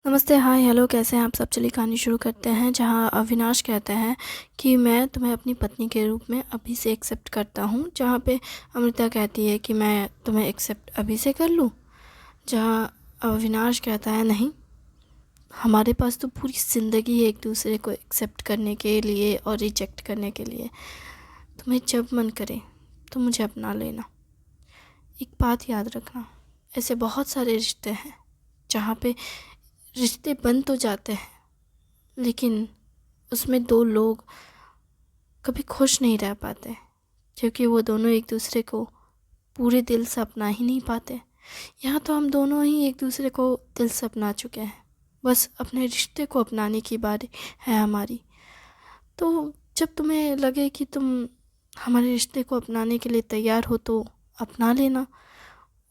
नमस्ते, हाय, हेलो, कैसे हैं आप सब? चलिए कहानी शुरू करते हैं। जहाँ अविनाश कहते हैं कि मैं तुम्हें अपनी पत्नी के रूप में अभी से एक्सेप्ट करता हूँ। जहाँ पे अमृता कहती है कि मैं तुम्हें एक्सेप्ट अभी से कर लूँ। जहाँ अविनाश कहता है नहीं, हमारे पास तो पूरी ज़िंदगी है एक दूसरे को एक्सेप्ट करने के लिए और रिजेक्ट करने के लिए। तुम्हें जब मन करे तो मुझे अपना लेना। एक बात याद रखना, ऐसे बहुत सारे रिश्ते हैं जहाँ पे रिश्ते बन तो जाते हैं लेकिन उसमें दो लोग कभी खुश नहीं रह पाते, क्योंकि वो दोनों एक दूसरे को पूरे दिल से अपना ही नहीं पाते। यहाँ तो हम दोनों ही एक दूसरे को दिल से अपना चुके हैं, बस अपने रिश्ते को अपनाने की बारी है हमारी। तो जब तुम्हें लगे कि तुम हमारे रिश्ते को अपनाने के लिए तैयार हो तो अपना लेना,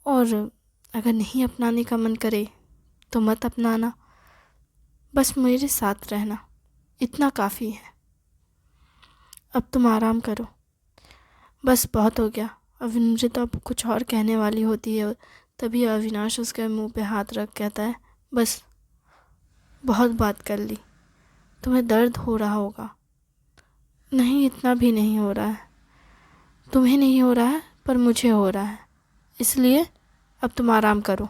और अगर नहीं अपनाने का मन करे तो मत अपनाना। बस मेरे साथ रहना, इतना काफ़ी है। अब तुम आराम करो, बस बहुत हो गया। अमृता कुछ और कहने वाली होती है, तभी अविनाश उसके मुंह पे हाथ रख कहता है, बस बहुत बात कर ली, तुम्हें दर्द हो रहा होगा। नहीं, इतना भी नहीं हो रहा है। तुम्हें नहीं हो रहा है पर मुझे हो रहा है, इसलिए अब तुम आराम करो,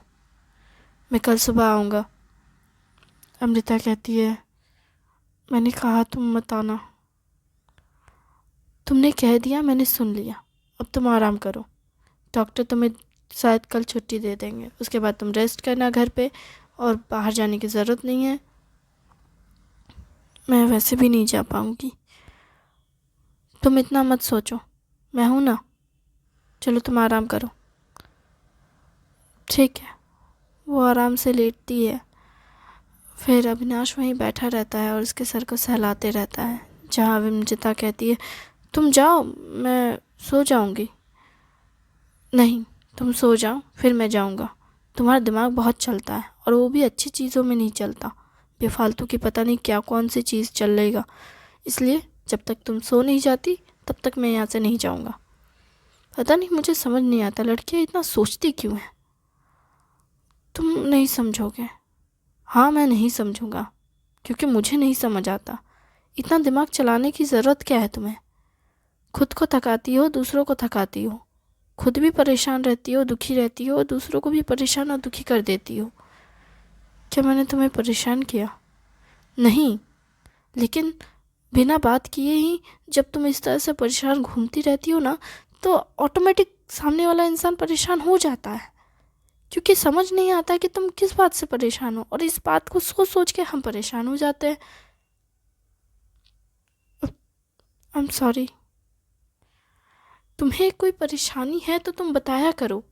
मैं कल सुबह आऊँगा। अमृता कहती है, मैंने कहा तुम मत आना। तुमने कह दिया, मैंने सुन लिया, अब तुम आराम करो। डॉक्टर तुम्हें शायद कल छुट्टी दे देंगे, उसके बाद तुम रेस्ट करना घर पे, और बाहर जाने की ज़रूरत नहीं है। मैं वैसे भी नहीं जा पाऊँगी, तुम इतना मत सोचो, मैं हूँ ना। चलो तुम आराम करो। ठीक है। वो आराम से लेटती है। फिर अविनाश वहीं बैठा रहता है और उसके सर को सहलाते रहता है। जहाँ विमजिता कहती है, तुम जाओ, मैं सो जाऊँगी। नहीं, तुम सो जाओ, फिर मैं जाऊँगा। तुम्हारा दिमाग बहुत चलता है और वो भी अच्छी चीज़ों में नहीं चलता, बेफालतू की पता नहीं क्या कौन सी चीज़ चलेगा। इसलिए जब तक तुम सो नहीं जाती तब तक मैं यहाँ से नहीं जाऊँगा। पता नहीं, मुझे समझ नहीं आता लड़कियाँ इतना सोचती क्यों हैं। तुम नहीं समझोगे? हाँ, मैं नहीं समझूँगा, क्योंकि मुझे नहीं समझ आता। इतना दिमाग चलाने की ज़रूरत क्या है तुम्हें? खुद को थकाती हो, दूसरों को थकाती हो, खुद भी परेशान रहती हो, दुखी रहती हो, दूसरों को भी परेशान और दुखी कर देती हो। क्या मैंने तुम्हें परेशान किया? नहीं, लेकिन बिना बात किए ही जब तुम इस तरह से परेशान घूमती रहती हो ना, तो ऑटोमेटिक सामने वाला इंसान परेशान हो जाता है, क्योंकि समझ नहीं आता कि तुम किस बात से परेशान हो, और इस बात को सोच सोच के हम परेशान हो जाते हैं। I am sorry. तुम्हें कोई परेशानी है तो तुम बताया करो।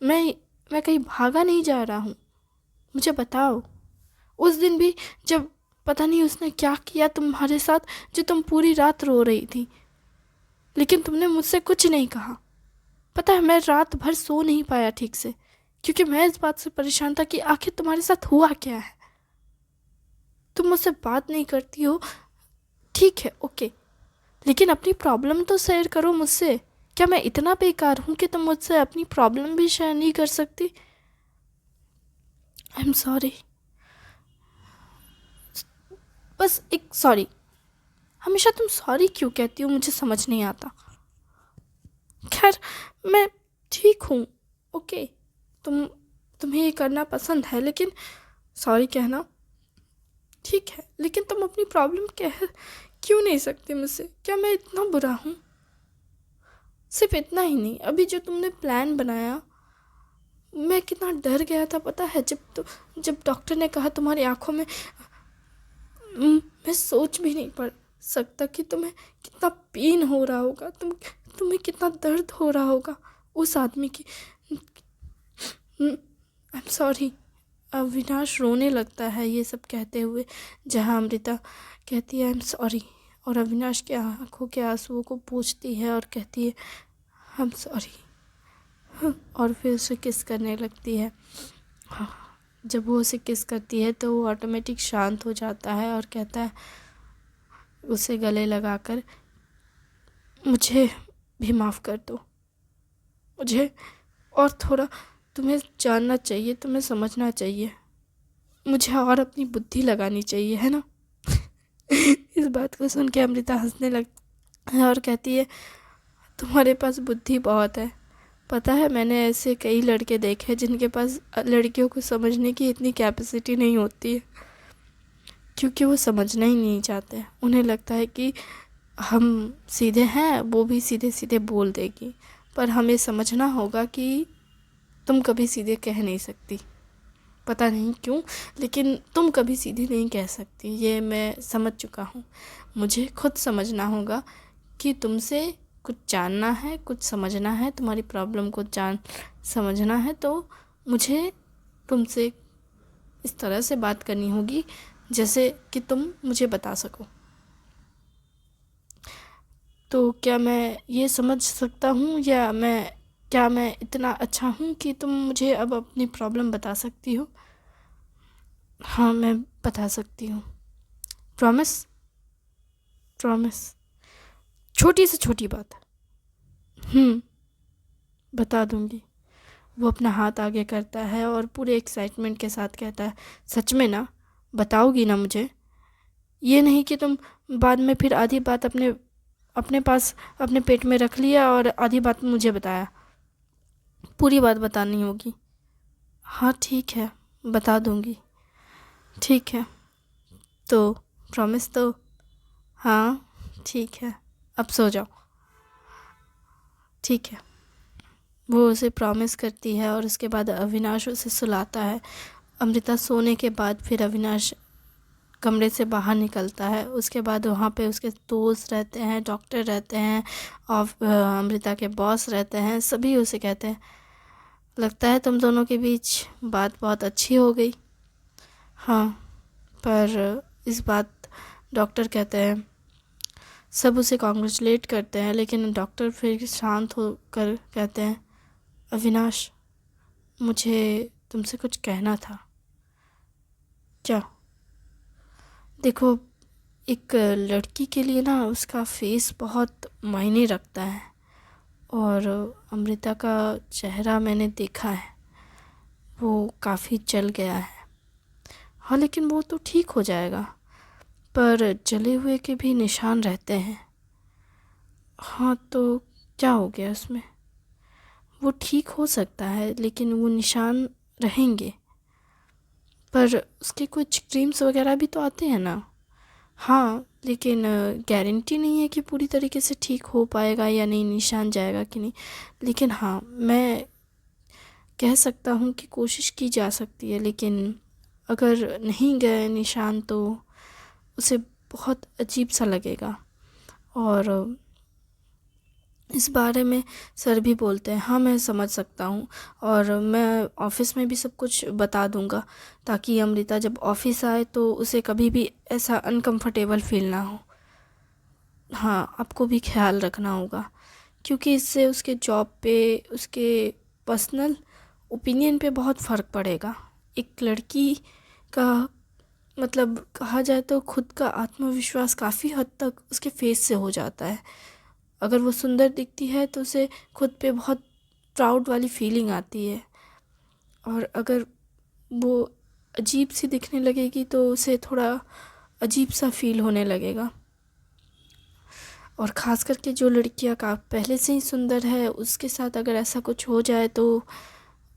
मैं कहीं भागा नहीं जा रहा हूँ, मुझे बताओ। उस दिन भी जब पता नहीं उसने क्या किया तुम्हारे साथ, जो तुम पूरी रात रो रही थी, लेकिन तुमने मुझसे कुछ नहीं कहा। पता है, मैं रात भर सो नहीं पाया ठीक से, क्योंकि मैं इस बात से परेशान था कि आखिर तुम्हारे साथ हुआ क्या है। तुम मुझसे बात नहीं करती हो, ठीक है, ओके, लेकिन अपनी प्रॉब्लम तो शेयर करो मुझसे। क्या मैं इतना बेकार हूँ कि तुम मुझसे अपनी प्रॉब्लम भी शेयर नहीं कर सकती? I am sorry. बस एक सॉरी। हमेशा तुम सॉरी क्यों कहती हो, मुझे समझ नहीं आता। खैर, मैं ठीक हूँ, ओके। तुम्हें ये करना पसंद है, लेकिन सॉरी कहना ठीक है, लेकिन तुम अपनी प्रॉब्लम कह क्यों नहीं सकती मुझसे? क्या मैं इतना बुरा हूँ? सिर्फ इतना ही नहीं, अभी जो तुमने प्लान बनाया, मैं कितना डर गया था पता है। जब डॉक्टर ने कहा तुम्हारी आंखों में, मैं सोच भी नहीं पा सकता कि तुम्हें कितना पेन हो रहा होगा, तुम्हें कितना दर्द हो रहा होगा उस आदमी की। I am sorry. अविनाश रोने लगता है ये सब कहते हुए, जहाँ अमृता कहती है आई एम सॉरी, और अविनाश के आंखों के आंसुओं को पोंछती है और कहती है आई एम सॉरी, और फिर उसे किस करने लगती है। हाँ, जब वो उसे किस करती है तो वो ऑटोमेटिक शांत हो जाता है और कहता है उसे गले लगाकर, मुझे भी माफ़ कर दो, मुझे और थोड़ा तुम्हें जानना चाहिए, तुम्हें समझना चाहिए। मुझे और अपनी बुद्धि लगानी चाहिए, है ना। इस बात को सुन के अमृता हंसने लगती है और कहती है, तुम्हारे पास बुद्धि बहुत है। पता है, मैंने ऐसे कई लड़के देखे जिनके पास लड़कियों को समझने की इतनी कैपेसिटी नहीं होती है, क्योंकि वो समझना ही नहीं चाहते। उन्हें लगता है कि हम सीधे हैं, वो भी सीधे सीधे बोल देगी, पर हमें समझना होगा कि तुम कभी सीधे कह नहीं सकती। पता नहीं क्यों, लेकिन तुम कभी सीधे नहीं कह सकती, ये मैं समझ चुका हूँ। मुझे खुद समझना होगा कि तुमसे कुछ जानना है, कुछ समझना है, तुम्हारी प्रॉब्लम को समझना है, तो मुझे तुमसे इस तरह से बात करनी होगी जैसे कि तुम मुझे बता सको। तो क्या मैं ये समझ सकता हूँ, या क्या मैं इतना अच्छा हूँ कि तुम मुझे अब अपनी प्रॉब्लम बता सकती हो? हाँ, मैं बता सकती हूँ। प्रॉमिस? प्रॉमिस। छोटी से छोटी बात है। बता दूँगी। वो अपना हाथ आगे करता है और पूरे एक्साइटमेंट के साथ कहता है, सच में ना? बताओगी ना मुझे? ये नहीं कि तुम बाद में फिर आधी बात अपने अपने पास अपने पेट में रख लिया और आधी बात मुझे बताया। पूरी बात बतानी होगी। हाँ ठीक है, बता दूँगी। ठीक है, तो प्रॉमिस तो? हाँ ठीक है, अब सो जाओ। ठीक है। वो उसे प्रॉमिस करती है और उसके बाद अविनाश उसे सुलाता है। अमृता सोने के बाद फिर अविनाश कमरे से बाहर निकलता है। उसके बाद वहाँ पे उसके दोस्त रहते हैं, डॉक्टर रहते हैं, और अमृता के बॉस रहते हैं। सभी उसे कहते हैं, लगता है तुम दोनों के बीच बात बहुत अच्छी हो गई। हाँ, पर इस बात डॉक्टर कहते हैं, सब उसे कॉन्ग्रेचुलेट करते हैं, लेकिन डॉक्टर फिर शांत होकर कहते हैं, अविनाश, मुझे तुमसे कुछ कहना था। क्या? देखो, एक लड़की के लिए ना उसका फेस बहुत मायने रखता है, और अमृता का चेहरा मैंने देखा है, वो काफ़ी जल गया है। हाँ, लेकिन वो तो ठीक हो जाएगा, पर जले हुए के भी निशान रहते हैं। हाँ, तो क्या हो गया उसमें? वो ठीक हो सकता है, लेकिन वो निशान रहेंगे। पर उसके कुछ क्रीम्स वगैरह भी तो आते हैं ना। हाँ, लेकिन गारंटी नहीं है कि पूरी तरीके से ठीक हो पाएगा या नहीं, निशान जाएगा कि नहीं। लेकिन हाँ, मैं कह सकता हूँ कि कोशिश की जा सकती है, लेकिन अगर नहीं गए निशान तो उसे बहुत अजीब सा लगेगा। और इस बारे में सर भी बोलते हैं। हाँ, मैं समझ सकता हूँ, और मैं ऑफ़िस में भी सब कुछ बता दूँगा, ताकि अमृता जब ऑफ़िस आए तो उसे कभी भी ऐसा अनकंफर्टेबल फील ना हो। हाँ, आपको भी ख्याल रखना होगा, क्योंकि इससे उसके जॉब पे, उसके पर्सनल ओपिनियन पे बहुत फ़र्क पड़ेगा। एक लड़की का मतलब कहा जाए तो खुद का आत्मविश्वास काफ़ी हद तक उसके फेस से हो जाता है। अगर वो सुंदर दिखती है तो उसे खुद पे बहुत प्राउड वाली फीलिंग आती है, और अगर वो अजीब सी दिखने लगेगी तो उसे थोड़ा अजीब सा फील होने लगेगा। और ख़ास करके जो लड़कियां का पहले से ही सुंदर है, उसके साथ अगर ऐसा कुछ हो जाए तो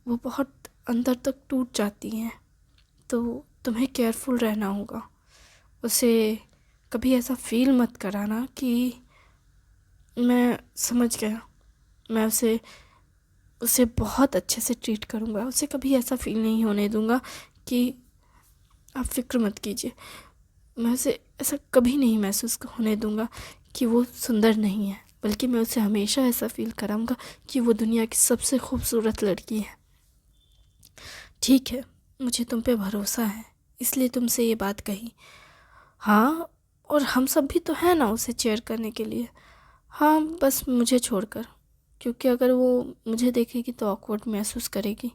वो बहुत अंदर तक टूट जाती हैं। तो तुम्हें केयरफुल रहना होगा। उसे कभी ऐसा फील मत कराना कि मैं समझ गया, मैं उसे बहुत अच्छे से ट्रीट करूँगा। उसे कभी ऐसा फील नहीं होने दूँगा कि आप फ़िक्र मत कीजिए। मैं उसे ऐसा कभी नहीं महसूस होने दूँगा कि वो सुंदर नहीं है, बल्कि मैं उसे हमेशा ऐसा फ़ील कराऊँगा कि वो दुनिया की सबसे खूबसूरत लड़की है। ठीक है, मुझे तुम पे भरोसा है, इसलिए तुमसे ये बात कही। हाँ, और हम सब भी तो हैं ना उसे चेयर करने के लिए। हाँ, बस मुझे छोड़कर, क्योंकि अगर वो मुझे देखेगी तो ऑकवर्ड महसूस करेगी।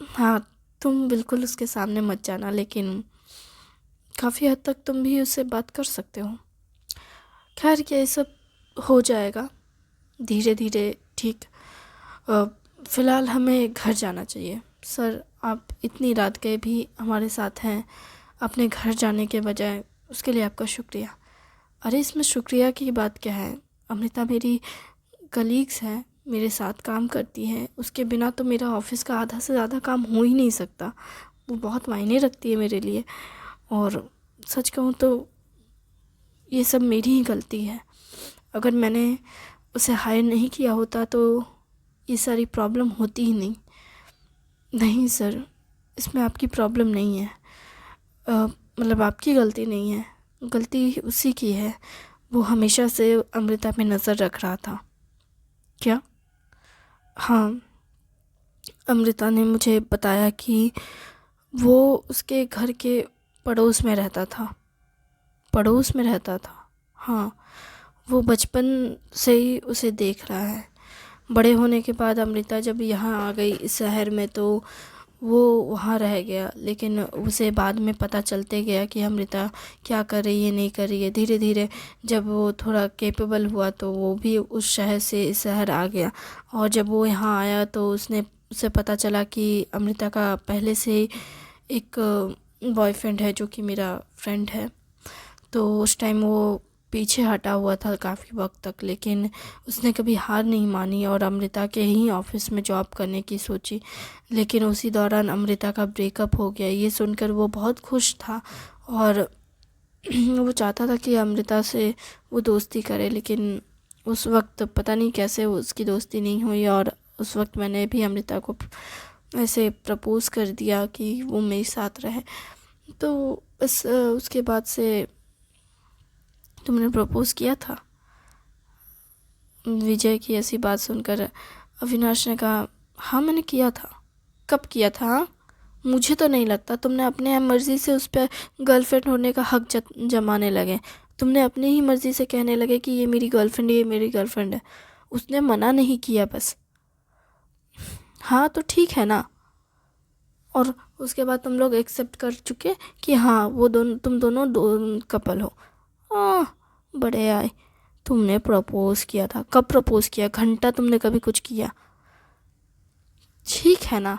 हाँ, तुम बिल्कुल उसके सामने मत जाना, लेकिन काफ़ी हद तक तुम भी उससे बात कर सकते हो। खैर, ये सब हो जाएगा धीरे धीरे ठीक। फ़िलहाल हमें घर जाना चाहिए, सर आप इतनी रात गए भी हमारे साथ हैं अपने घर जाने के बजाय, उसके लिए आपका शुक्रिया। अरे इसमें शुक्रिया की बात क्या है, अमृता मेरी कलीग्स हैं, मेरे साथ काम करती हैं, उसके बिना तो मेरा ऑफ़िस का आधा से ज़्यादा काम हो ही नहीं सकता। वो बहुत मायने रखती है मेरे लिए, और सच कहूँ तो ये सब मेरी ही गलती है। अगर मैंने उसे हायर नहीं किया होता तो ये सारी प्रॉब्लम होती ही नहीं। नहीं सर, इसमें आपकी प्रॉब्लम नहीं है, मतलब आपकी गलती नहीं है, गलती उसी की है। वो हमेशा से अमृता पे नज़र रख रहा था। क्या? हाँ, अमृता ने मुझे बताया कि वो उसके घर के पड़ोस में रहता था। पड़ोस में रहता था? हाँ, वो बचपन से ही उसे देख रहा है। बड़े होने के बाद अमृता जब यहाँ आ गई इस शहर में तो वो वहाँ रह गया, लेकिन उसे बाद में पता चलते गया कि अमृता क्या कर रही है, नहीं कर रही है। धीरे धीरे जब वो थोड़ा कैपेबल हुआ तो वो भी उस शहर से इस शहर आ गया, और जब वो यहाँ आया तो उसे पता चला कि अमृता का पहले से एक बॉयफ्रेंड है जो कि मेरा फ्रेंड है। तो उस टाइम वो पीछे हटा हुआ था काफ़ी वक्त तक, लेकिन उसने कभी हार नहीं मानी और अमृता के ही ऑफिस में जॉब करने की सोची। लेकिन उसी दौरान अमृता का ब्रेकअप हो गया। ये सुनकर वो बहुत खुश था और वो चाहता था कि अमृता से वो दोस्ती करे, लेकिन उस वक्त पता नहीं कैसे उसकी दोस्ती नहीं हुई, और उस वक्त मैंने भी अमृता को ऐसे प्रपोज़ कर दिया कि वो मेरे साथ रहे। तो बस उसके बाद से तुमने प्रपोज़ किया था? विजय की ऐसी बात सुनकर अविनाश ने कहा, हाँ मैंने किया था। कब किया था? हाँ, मुझे तो नहीं लगता। तुमने अपने मर्ज़ी से उस पर गर्लफ्रेंड होने का हक जमाने लगे। तुमने अपनी ही मर्ज़ी से कहने लगे कि ये मेरी गर्लफ्रेंड है, ये मेरी गर्लफ्रेंड है। उसने मना नहीं किया बस। हाँ तो ठीक है ना। और उसके बाद तुम लोग एक्सेप्ट कर चुके कि हाँ वो तुम दोनों दो कपल हो। बड़े आए। तुमने प्रपोज़ किया था? कब प्रपोज़ किया? घंटा तुमने कभी कुछ किया? ठीक है ना,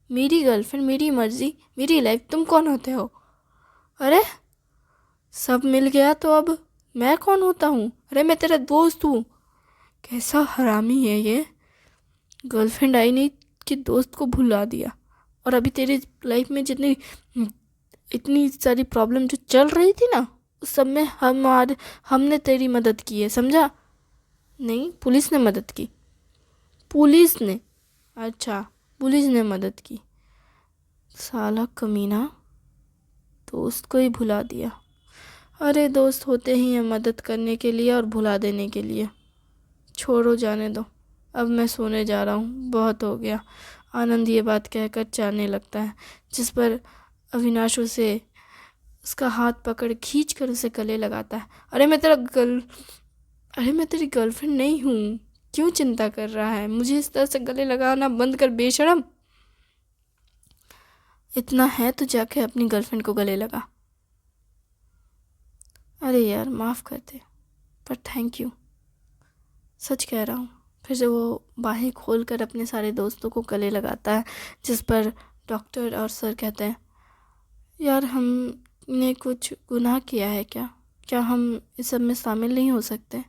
मेरी गर्लफ्रेंड, मेरी मर्ज़ी, मेरी लाइफ, तुम कौन होते हो? अरे सब मिल गया तो अब मैं कौन होता हूँ? अरे मैं तेरा दोस्त हूँ। कैसा हरामी है ये, गर्लफ्रेंड आई नहीं कि दोस्त को भुला दिया। और अभी तेरी लाइफ में जितनी इतनी सारी प्रॉब्लम जो चल रही थी ना, उस सब में हमने तेरी मदद की है, समझा? नहीं, पुलिस ने मदद की। पुलिस ने? अच्छा, पुलिस ने मदद की। साला कमीना, दोस्त को ही भुला दिया। अरे दोस्त होते ही हैं मदद करने के लिए और भुला देने के लिए। छोड़ो, जाने दो, अब मैं सोने जा रहा हूँ, बहुत हो गया। आनंद ये बात कहकर जाने लगता है, जिस पर अविनाश उसे उसका हाथ पकड़ खींच कर उसे गले लगाता है। अरे मैं तेरी गर्लफ्रेंड नहीं हूँ, क्यों चिंता कर रहा है? मुझे इस तरह से गले लगाना बंद कर, बेशरम। इतना है तो जाके अपनी गर्लफ्रेंड को गले लगा। अरे यार माफ़ कर दे, पर थैंक यू, सच कह रहा हूँ। फिर से वो बाहें खोल कर अपने सारे दोस्तों को गले लगाता है, जिस पर डॉक्टर और सर कहते हैं, यार हमने कुछ गुनाह किया है क्या? क्या हम इस सब में शामिल नहीं हो सकते?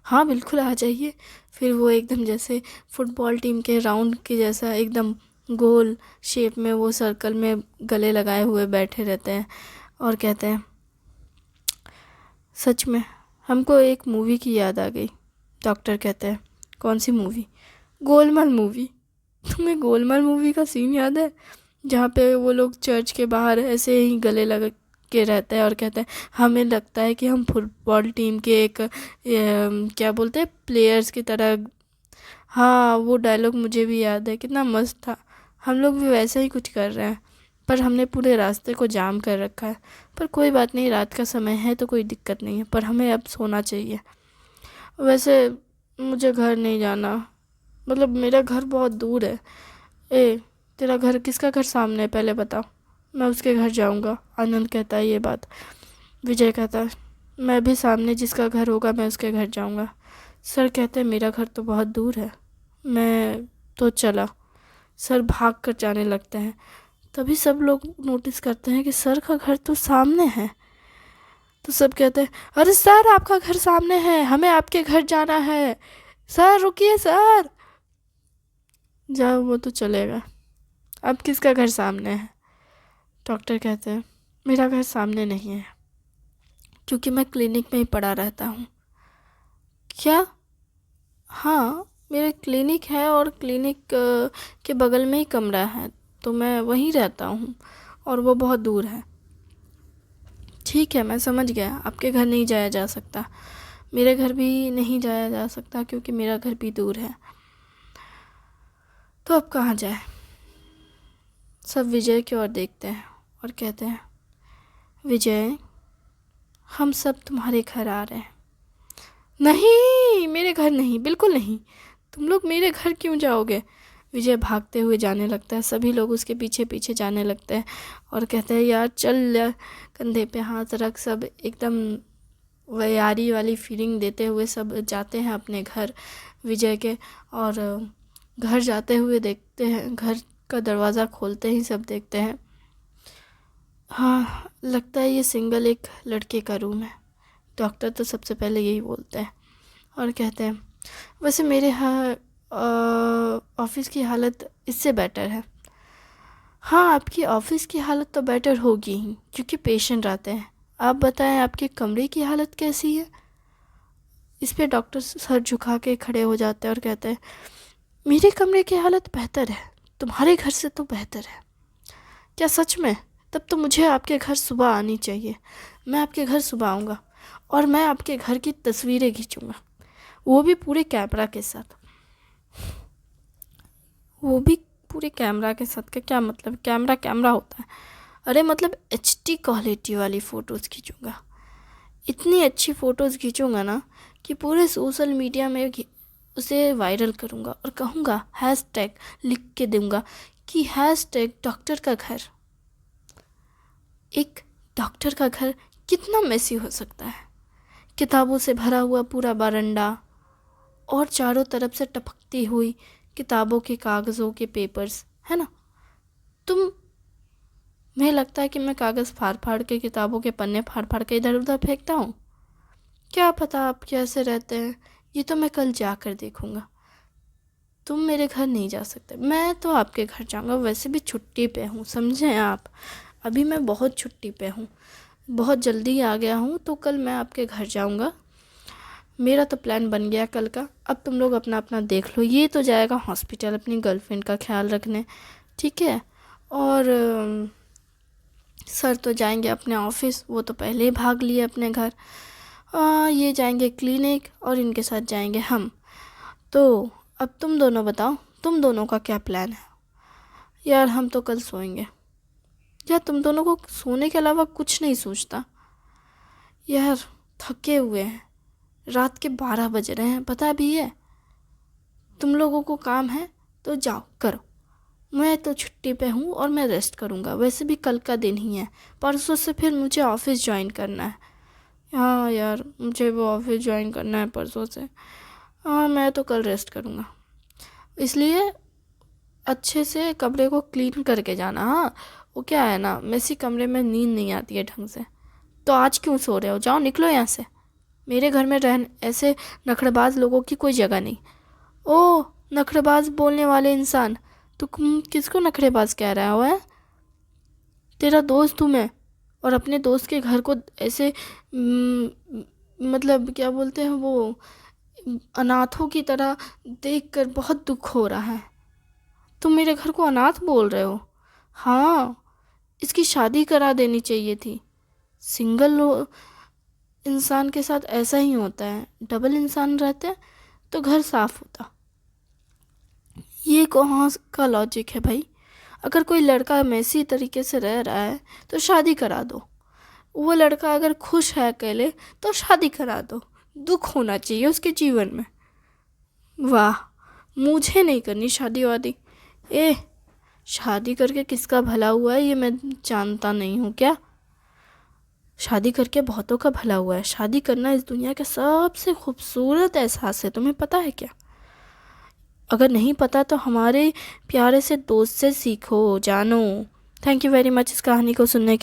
हाँ बिल्कुल, आ जाइए। फिर वो एकदम जैसे फुटबॉल टीम के राउंड के जैसा एकदम गोल शेप में वो सर्कल में गले लगाए हुए बैठे रहते हैं और कहते हैं, सच में हमको एक मूवी की याद आ गई। डॉक्टर कहते हैं, कौन सी मूवी? गोलमाल मूवी। तुम्हें गोलमाल मूवी का सीन याद है, जहाँ पे वो लोग चर्च के बाहर ऐसे ही गले लगा के रहते हैं और कहते हैं, हमें लगता है कि हम फुटबॉल टीम के एक क्या बोलते हैं, प्लेयर्स की तरह। हाँ वो डायलॉग मुझे भी याद है, कितना मस्त था। हम लोग भी वैसे ही कुछ कर रहे हैं, पर हमने पूरे रास्ते को जाम कर रखा है। पर कोई बात नहीं, रात का समय है तो कोई दिक्कत नहीं है, पर हमें अब सोना चाहिए। वैसे मुझे घर नहीं जाना, मतलब मेरा घर बहुत दूर है। तेरा घर, किसका घर सामने है पहले बताओ, मैं उसके घर जाऊंगा। आनंद कहता है ये बात। विजय कहता है, मैं भी सामने जिसका घर होगा मैं उसके घर जाऊंगा। सर कहते हैं, मेरा घर तो बहुत दूर है, मैं तो चला। सर भाग कर जाने लगते हैं। तभी सब लोग नोटिस करते हैं कि सर का घर तो सामने है। तो सब कहते हैं, अरे सर आपका घर सामने है, हमें आपके घर जाना है, सर रुकिए सर। जाओ वो तो चलेगा, अब किसका घर सामने है? डॉक्टर कहते हैं, मेरा घर सामने नहीं है, क्योंकि मैं क्लिनिक में ही पड़ा रहता हूँ। क्या? हाँ, मेरा क्लिनिक है और क्लिनिक के बगल में ही कमरा है, तो मैं वहीं रहता हूँ और वो बहुत दूर है। ठीक है, मैं समझ गया, आपके घर नहीं जाया जा सकता, मेरे घर भी नहीं जाया जा सकता क्योंकि मेरा घर भी दूर है। तो अब कहाँ जाए? सब विजय की ओर देखते हैं और कहते हैं, विजय हम सब तुम्हारे घर आ रहे हैं। नहीं, मेरे घर नहीं, बिल्कुल नहीं, तुम लोग मेरे घर क्यों जाओगे? विजय भागते हुए जाने लगता है, सभी लोग उसके पीछे पीछे जाने लगते हैं और कहते हैं, यार चल यार, कंधे पे हाथ रख। सब एकदम वैयारी वाली फीलिंग देते हुए सब जाते हैं अपने घर विजय के। और घर जाते हुए देखते हैं, घर का दरवाज़ा खोलते ही सब देखते हैं, हाँ लगता है ये सिंगल एक लड़के का रूम है। डॉक्टर तो सबसे पहले यही बोलते हैं और कहते हैं, वैसे मेरे ऑफिस की हालत इससे बेटर है। हाँ, आपकी ऑफिस की हालत तो बेटर होगी ही क्योंकि पेशेंट आते हैं। आप बताएं आपके कमरे की हालत कैसी है? इस पे डॉक्टर सर झुका के खड़े हो जाते हैं और कहते हैं, मेरे कमरे की हालत बेहतर है, तुम्हारे घर से तो बेहतर है। क्या सच में? तब तो मुझे आपके घर सुबह आनी चाहिए। मैं आपके घर सुबह आऊँगा और मैं आपके घर की तस्वीरें खींचूँगा, वो भी पूरे कैमरा के साथ। वो भी पूरे कैमरा के साथ का क्या मतलब? कैमरा कैमरा होता है? अरे मतलब HD क्वालिटी वाली फ़ोटोज़ खींचूँगा। इतनी अच्छी फ़ोटोज़ खींचूँगा ना कि पूरे सोशल मीडिया में उसे वायरल करूँगा और कहूँगा, हैशटैग लिख के दूँगा कि हैशटैग डॉक्टर का घर। एक डॉक्टर का घर कितना मेसी हो सकता है? किताबों से भरा हुआ पूरा बरंडा और चारों तरफ से टपकती हुई किताबों के कागज़ों के पेपर्स, है ना? मुझे लगता है कि मैं कागज़ फाड़ फाड़ के, किताबों के पन्ने फाड़ फाड़ के इधर उधर फेंकता हूँ। क्या पता आप कैसे रहते हैं, ये तो मैं कल जाकर देखूँगा। तुम मेरे घर नहीं जा सकते, मैं तो आपके घर जाऊँगा। वैसे भी छुट्टी पे हूँ, समझें आप? अभी मैं बहुत छुट्टी पे हूँ, बहुत जल्दी आ गया हूँ, तो कल मैं आपके घर जाऊँगा। मेरा तो प्लान बन गया कल का। अब तुम लोग अपना अपना देख लो। ये तो जाएगा हॉस्पिटल अपनी गर्लफ्रेंड का ख्याल रखने, ठीक है? और सर तो जाएंगे अपने ऑफिस, वो तो पहले ही भाग लिए अपने घर। ये जाएंगे क्लिनिक और इनके साथ जाएंगे हम। तो अब तुम दोनों बताओ, तुम दोनों का क्या प्लान है? यार हम तो कल सोएंगे। यार तुम दोनों को सोने के अलावा कुछ नहीं सोचता? यार थके हुए हैं, रात के 12 बज रहे हैं, पता भी है? तुम लोगों को काम है तो जाओ करो, मैं तो छुट्टी पे हूँ और मैं रेस्ट करूँगा। वैसे भी कल का दिन ही है, परसों से फिर मुझे ऑफिस ज्वाइन करना है। हाँ यार, मुझे वो ऑफिस ज्वाइन करना है परसों से। हाँ, मैं तो कल रेस्ट करूँगा, इसलिए अच्छे से कमरे को क्लीन करके जाना। हाँ, वो क्या है ना, मेसी कमरे में नींद नहीं आती है ढंग से। तो आज क्यों सो रहे हो? जाओ निकलो यहाँ से, मेरे घर में ऐसे नखड़ेबाज लोगों की कोई जगह नहीं। ओह, नखड़ेबाज बोलने वाले इंसान, तो किसको नखड़ेबाज कह रहा है? तेरा दोस्त हूँ मैं, और अपने दोस्त के घर को ऐसे मतलब क्या बोलते हैं वो, अनाथों की तरह देखकर बहुत दुख हो रहा है। तुम मेरे घर को अनाथ बोल रहे हो? हाँ, इसकी शादी करा देनी चाहिए थी। सिंगल इंसान के साथ ऐसा ही होता है, डबल इंसान रहते तो घर साफ होता। ये कहाँ का लॉजिक है भाई? अगर कोई लड़का मैसी तरीके से रह रहा है तो शादी करा दो। वो लड़का अगर खुश है अकेले तो शादी करा दो। दुख होना चाहिए उसके जीवन में। वाह, मुझे नहीं करनी शादी वादी। शादी करके किसका भला हुआ है ये मैं जानता नहीं हूँ क्या? शादी करके बहुतों का भला हुआ है। शादी करना इस दुनिया का सबसे खूबसूरत एहसास है, तुम्हें पता है क्या? अगर नहीं पता तो हमारे प्यारे से दोस्त से सीखो, जानो। थैंक यू वेरी मच इस कहानी को सुनने के